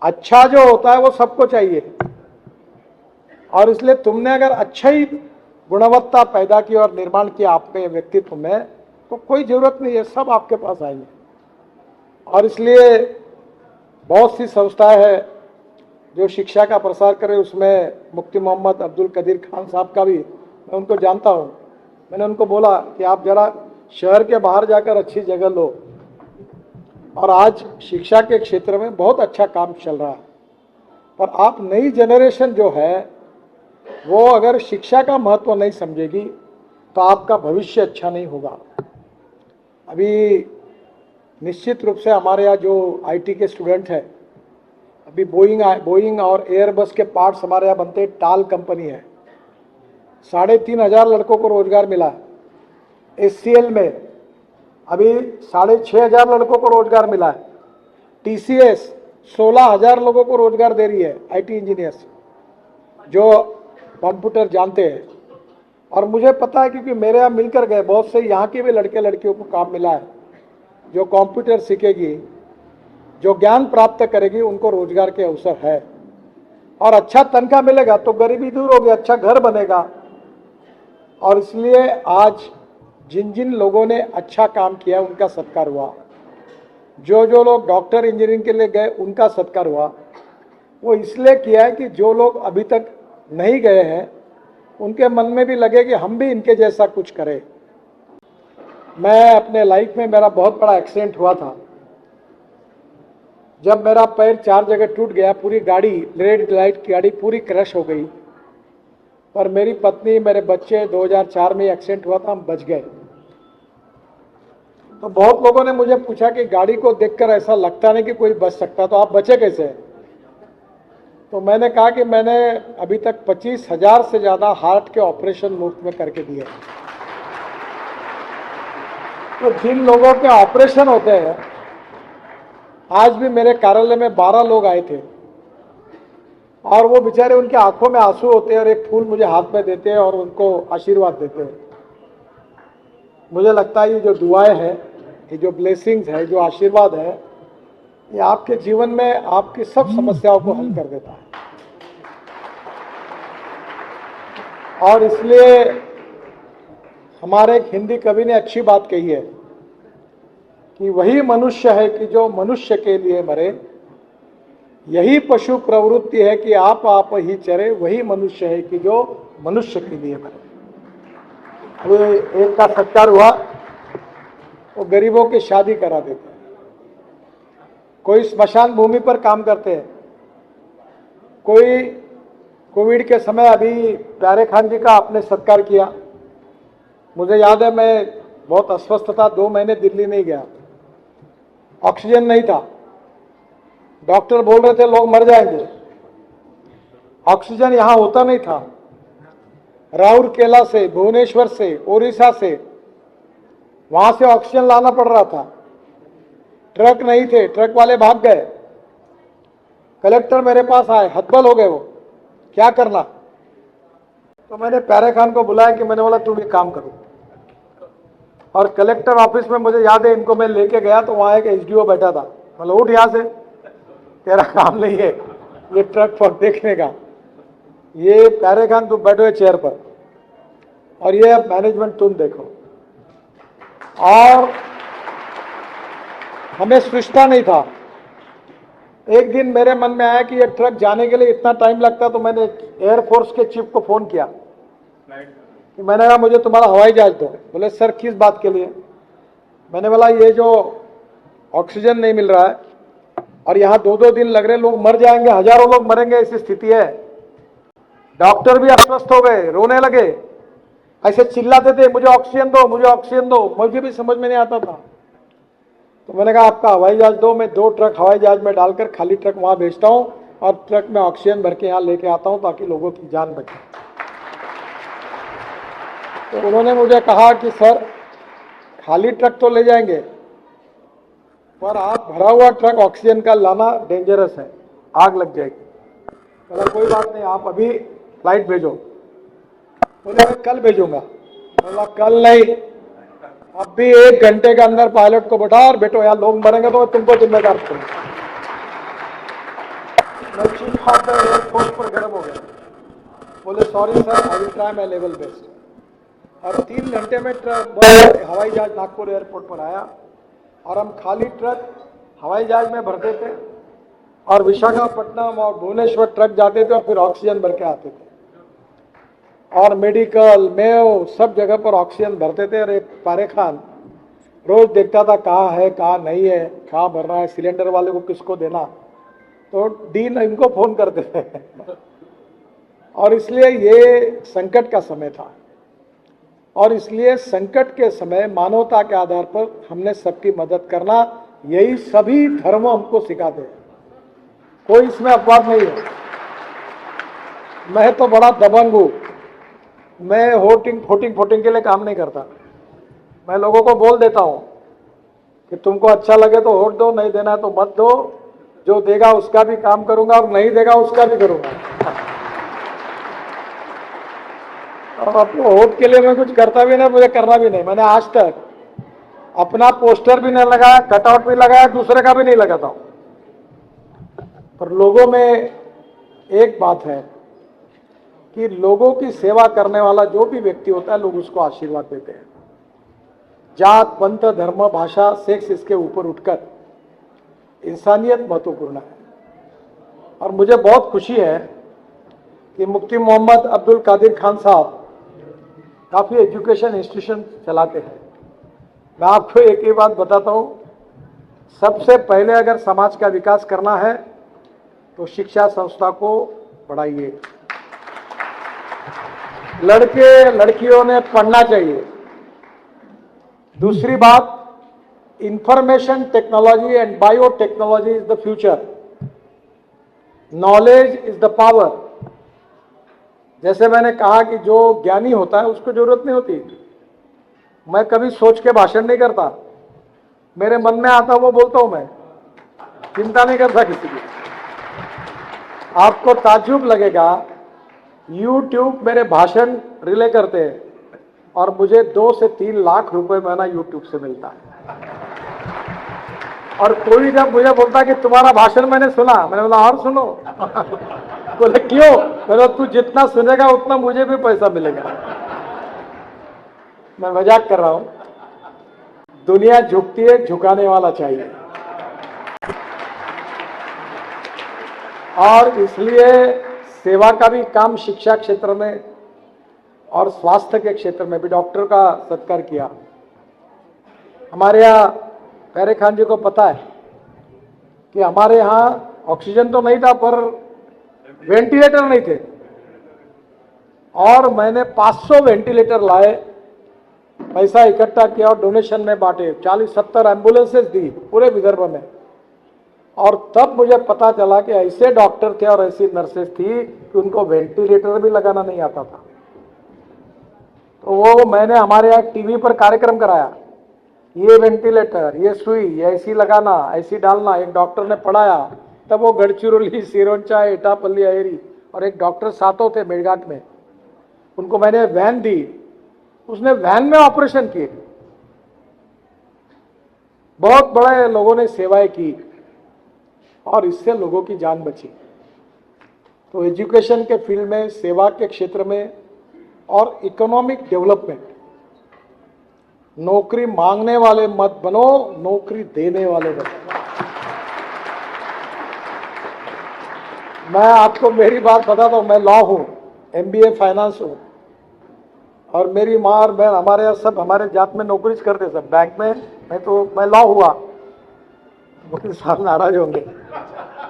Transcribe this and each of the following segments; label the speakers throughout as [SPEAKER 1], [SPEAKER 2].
[SPEAKER 1] अच्छा जो होता है वो सबको चाहिए, और इसलिए तुमने अगर अच्छा ही गुणवत्ता पैदा की और निर्माण किया आपके व्यक्तित्व में, तो कोई जरूरत नहीं है, सब आपके पास आएंगे। और इसलिए बहुत सी संस्थाएं हैं जो शिक्षा का प्रसार करें, उसमें मुफ्ती मोहम्मद अब्दुल कदीर खान साहब का भी मैं उनको जानता हूँ। मैंने उनको बोला कि आप जरा शहर के बाहर जाकर अच्छी जगह लो, और आज शिक्षा के क्षेत्र में बहुत अच्छा काम चल रहा है। पर आप नई जनरेशन जो है वो अगर शिक्षा का महत्व नहीं समझेगी तो आपका भविष्य अच्छा नहीं होगा। अभी निश्चित रूप से हमारे यहाँ जो आईटी के स्टूडेंट हैं, अभी बोइंग और एयरबस के पार्ट्स हमारे यहाँ बनते हैं, टाल कंपनी है, 3,500 लड़कों को रोजगार मिला। एचसीएल में अभी 6,500 लड़कों को रोजगार मिला है। टीसीएस 16,000 लोगों को रोजगार दे रही है, आईटी इंजीनियर्स जो कंप्यूटर जानते हैं। और मुझे पता है क्योंकि मेरे यहाँ मिलकर गए, बहुत से यहाँ के भी लड़के लड़कियों को काम मिला है। जो कंप्यूटर सीखेगी, जो ज्ञान प्राप्त करेगी, उनको रोजगार के अवसर है, और अच्छा तनख्वाह मिलेगा तो गरीबी दूर होगी, अच्छा घर बनेगा। और इसलिए आज जिन जिन लोगों ने अच्छा काम किया उनका सत्कार हुआ, जो जो लोग डॉक्टर इंजीनियरिंग के लिए गए उनका सत्कार हुआ। वो इसलिए किया है कि जो लोग अभी तक नहीं गए हैं उनके मन में भी लगे कि हम भी इनके जैसा कुछ करें। मैं अपने लाइफ में, मेरा बहुत बड़ा एक्सीडेंट हुआ था, जब मेरा पैर 4 जगह टूट गया, पूरी गाड़ी, रेड लाइट की गाड़ी पूरी क्रश हो गई। पर मेरी पत्नी, मेरे बच्चे, 2004 में एक्सीडेंट हुआ था, हम बच गए। तो बहुत लोगों ने मुझे पूछा कि गाड़ी को देखकर ऐसा लगता नहीं कि कोई बच सकता, तो आप बचे कैसे? तो मैंने कहा कि मैंने अभी तक 25,000 से ज़्यादा हार्ट के ऑपरेशन मुफ्त में करके दिए। तो जिन लोगों के ऑपरेशन होते हैं, आज भी मेरे कार्यालय में 12 लोग आए थे, और वो बेचारे, उनकी आंखों में आंसू होते हैं और एक फूल मुझे हाथ में देते हैं और उनको आशीर्वाद देते हैं। मुझे लगता है ये जो दुआएं हैं, ये जो ब्लेसिंग्स है, जो आशीर्वाद है, ये आपके जीवन में आपकी सब समस्याओं को हल कर देता है। और इसलिए हमारे एक हिंदी कवि ने अच्छी बात कही है कि वही मनुष्य है कि जो मनुष्य के लिए मरे, यही पशु प्रवृत्ति है कि आप ही चरे, वही मनुष्य है कि जो मनुष्य के लिए मरे। अभी एक का सत्कार हुआ, वो गरीबों की शादी करा देते हैं, कोई स्मशान भूमि पर काम करते हैं, कोई कोविड के समय अभी प्यारे खान जी का आपने सत्कार किया। मुझे याद है, मैं बहुत अस्वस्थ था, 2 महीने दिल्ली नहीं गया, ऑक्सीजन नहीं था, डॉक्टर बोल रहे थे लोग मर जाएंगे, ऑक्सीजन यहाँ होता नहीं था। राउरकेला से, भुवनेश्वर से, ओडिशा से, वहां से ऑक्सीजन लाना पड़ रहा था, ट्रक नहीं थे, ट्रक वाले भाग गए। कलेक्टर मेरे पास आए, हतबल हो गए, वो क्या करना। तो मैंने प्यारे खान को बुलाया कि मैंने बोला तुम एक काम करो, और कलेक्टर ऑफिस में मुझे याद है इनको मैं लेके गया, तो वहां एक एसडीओ बैठा था। मतलब उठ यहां से, तेरा काम नहीं है ये ट्रक पर देखने का, ये प्यारे खान तुम बैठो है चेयर पर, और ये अब मैनेजमेंट तुम देखो। और हमें सोचता नहीं था। एक दिन मेरे मन में आया कि ये ट्रक जाने के लिए इतना टाइम लगता, तो मैंने एयरफोर्स के चीफ को फोन किया कि मैंने कहा मुझे तुम्हारा हवाई जहाज दो। बोले सर किस बात के लिए? मैंने बोला ये जो ऑक्सीजन नहीं मिल रहा है और यहाँ 2-2 दिन लग रहे, लोग मर जाएंगे, हजारों लोग मरेंगे, ऐसी स्थिति है। डॉक्टर भी अस्वस्थ हो गए, रोने लगे, ऐसे चिल्लाते थे मुझे ऑक्सीजन दो, मुझे ऑक्सीजन दो। मुझे भी समझ में नहीं आता था। तो मैंने कहा आपका हवाई जहाज दो, मैं 2 ट्रक हवाई जहाज में डालकर खाली ट्रक वहां भेजता हूं और ट्रक में ऑक्सीजन भर के यहाँ लेके आता हूं ताकि लोगों की जान बचे। तो उन्होंने मुझे कहा कि सर खाली ट्रक तो ले जाएंगे, पर आप भरा हुआ ट्रक ऑक्सीजन का लाना डेंजरस है, आग लग जाएगी। बोला कोई बात नहीं, आप अभी फ्लाइट भेजो। बोले मैं कल भेजूंगा। बोला कल नहीं, अब भी 1 घंटे के अंदर पायलट को बैठा और बैठो, यार लोग मरेंगे तो मैं तुमको जिम्मेदार करूंगा। चीफ ऑफ द एयरफोर्स पर गर्म हो गया, बोले sorry sir, I will try my level best. और 3 घंटे में हवाई जहाज नागपुर एयरपोर्ट पर आया और हम खाली ट्रक हवाई जहाज में भरते थे और विशाखापट्टनम और भुवनेश्वर ट्रक जाते थे और फिर ऑक्सीजन भर के आते थे और मेडिकल मेयो सब जगह पर ऑक्सीजन भरते थे। और एक पारे खान रोज देखता था कहाँ है कहाँ नहीं है, कहाँ भरना है, सिलेंडर वाले को किसको देना, तो डीन इनको फोन करते थे और इसलिए ये संकट का समय था और इसलिए संकट के समय मानवता के आधार पर हमने सबकी मदद करना, यही सभी धर्म हमको सिखाते हैं, कोई इसमें अपवाद नहीं है। मैं तो बड़ा दबंग हूँ, मैं वोटिंग के लिए काम नहीं करता। मैं लोगों को बोल देता हूँ कि तुमको अच्छा लगे तो वोट दो, नहीं देना है तो मत दो, जो देगा उसका भी काम करूंगा और नहीं देगा उसका भी करूंगा। और अपने वोट के लिए मैं कुछ करता भी नहीं, मुझे करना भी नहीं। मैंने आज तक अपना पोस्टर भी नहीं लगाया, कटआउट भी लगाया, दूसरे का भी नहीं लगाता हूं। पर लोगों में एक बात है कि लोगों की सेवा करने वाला जो भी व्यक्ति होता है, लोग उसको आशीर्वाद देते हैं। जात पंथ धर्म भाषा सेक्स इसके ऊपर उठकर इंसानियत महत्वपूर्ण है। और मुझे बहुत खुशी है कि मुफ्ती मोहम्मद अब्दुल कादिर खान साहब काफ़ी एजुकेशन इंस्टीट्यूशन चलाते हैं। मैं आपको एक ही बात बताता हूँ, सबसे पहले अगर समाज का विकास करना है तो शिक्षा संस्था को बढ़ाइए, लड़के लड़कियों ने पढ़ना चाहिए। दूसरी बात, information technology and biotechnology is the future, knowledge is the power. जैसे मैंने कहा कि जो ज्ञानी होता है उसको जरूरत नहीं होती, मैं कभी सोच के भाषण नहीं करता, मेरे मन में आता वो बोलता हूं, मैं चिंता नहीं करता किसी की। आपको ताज्जुब लगेगा, YouTube मेरे भाषण रिले करते हैं और मुझे 2 से 3 लाख रुपए महीना YouTube से मिलता है। और कोई जब मुझे बोलता कि तुम्हारा भाषण मैंने सुना, मैंने बोला और सुनो बोले क्यों, बोले तू जितना सुनेगा उतना मुझे भी पैसा मिलेगा। मैं मजाक कर रहा हूं, दुनिया झुकती है, झुकाने वाला चाहिए। और इसलिए सेवा का भी काम शिक्षा क्षेत्र में और स्वास्थ्य के क्षेत्र में भी डॉक्टर का सत्कार किया। हमारे यहाँ प्यारे खान जी को पता है कि हमारे यहाँ ऑक्सीजन तो नहीं था पर वेंटिलेटर नहीं थे और मैंने 500 वेंटिलेटर लाए, पैसा इकट्ठा किया और डोनेशन में बांटे, 40-70 एम्बुलेंसेस दी पूरे विदर्भ में। और तब मुझे पता चला कि ऐसे डॉक्टर थे और ऐसी नर्सेस थी कि उनको वेंटिलेटर भी लगाना नहीं आता था। तो वो मैंने हमारे यहाँ टीवी पर कार्यक्रम कराया, ये वेंटिलेटर, ये सुई, ये ऐसी लगाना, ऐसी डालना, एक डॉक्टर ने पढ़ाया। तब वो गढ़चिरौली, सिरोंचा, एटापल्ली, अहेरी और एक डॉक्टर सातों थे मेड़घाट में, उनको मैंने वैन दी, उसने वैन में ऑपरेशन किए। बहुत बड़े लोगों ने सेवाएं की और इससे लोगों की जान बची। तो एजुकेशन के फील्ड में, सेवा के क्षेत्र में और इकोनॉमिक डेवलपमेंट, नौकरी मांगने वाले मत बनो, नौकरी देने वाले बनो। मैं आपको मेरी बात बताता हूं, मैं लॉ हूं, MBA फाइनेंस हूं और मेरी माँ और बहन हमारे यहाँ सब हमारे जात में नौकरी करते, सब बैंक में। मैं लॉ हुआ, मुझे साथ नाराज होंगे।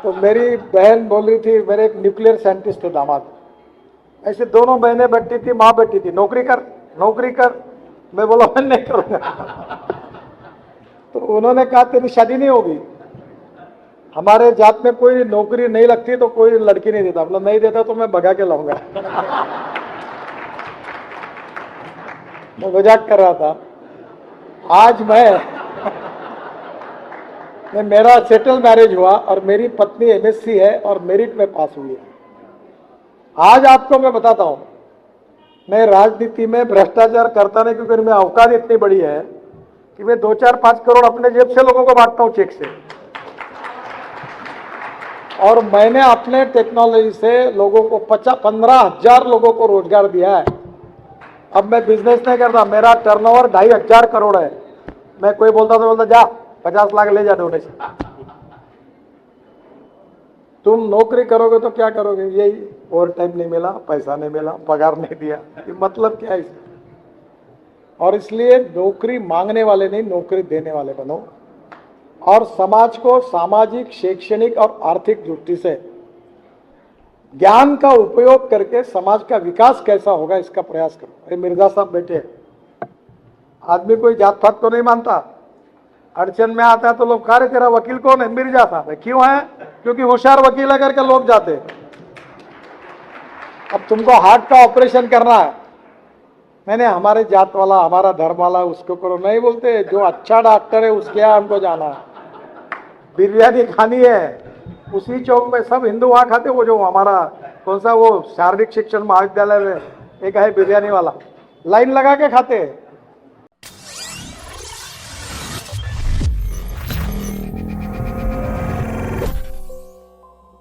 [SPEAKER 1] तो मेरी बहन बोल रही थी, मेरे एक न्यूक्लियर साइंटिस्ट थे दामाद, ऐसे दोनों बहनें बैठी थी, माँ बैठी थी, नौकरी कर नौकरी कर। मैं बोला मैं नहीं करूंगा। तो उन्होंने कहा तेरी शादी नहीं होगी, हमारे जात में कोई नौकरी नहीं लगती तो कोई लड़की नहीं देता। मतलब नहीं देता तो मैं भगा के लाऊंगा। मैं मजाक कर रहा था। आज मेरा सेटल मैरिज हुआ और मेरी पत्नी MSc है और मेरिट में पास हुई है। आज आपको मैं बताता हूं, मैं राजनीति में भ्रष्टाचार करता नहीं, क्योंकि मेरी औकात इतनी बड़ी है कि मैं 2-4-5 करोड़ अपने जेब से लोगों को बांटता हूं चेक से। और मैंने अपने टेक्नोलॉजी से लोगों को 15,000 लोगों को रोजगार दिया है। अब मैं बिजनेस नहीं करता, मेरा टर्नओवर 2,500 करोड़ है। मैं कोई बोलता तो बोलता जा 50 लाख ले जा डोनेशन। तुम नौकरी करोगे तो क्या करोगे? यही ओवर टाइम नहीं मिला, पैसा नहीं मिला, पगार नहीं दिया, ये मतलब क्या है इसका? और इसलिए नौकरी मांगने वाले नहीं, नौकरी देने वाले बनो और समाज को सामाजिक, शैक्षणिक और आर्थिक दृष्टि से ज्ञान का उपयोग करके समाज का विकास कैसा होगा इसका प्रयास करो। अरे मिर्जा साहब बैठे, आदमी कोई जात पात को नहीं मानता। अड़चन में आता है तो लोग कह रहे तेरा वकील कौन है? मिर्जा साहब है। क्यों है? क्योंकि होशियार वकील है करके लोग जाते। अब तुमको हार्ट का ऑपरेशन करना है, मैंने हमारे जात वाला, हमारा धर्म वाला उसको करो नहीं बोलते। जो अच्छा डॉक्टर है उसके यहाँ हमको जाना है। बिरयानी खानी है, उसी चौक में सब हिंदू वहाँ खाते। वो जो हमारा कौन सा वो शारीरिक शिक्षण महाविद्यालय में एक है बिरयानी वाला, लाइन लगा के खाते हैं।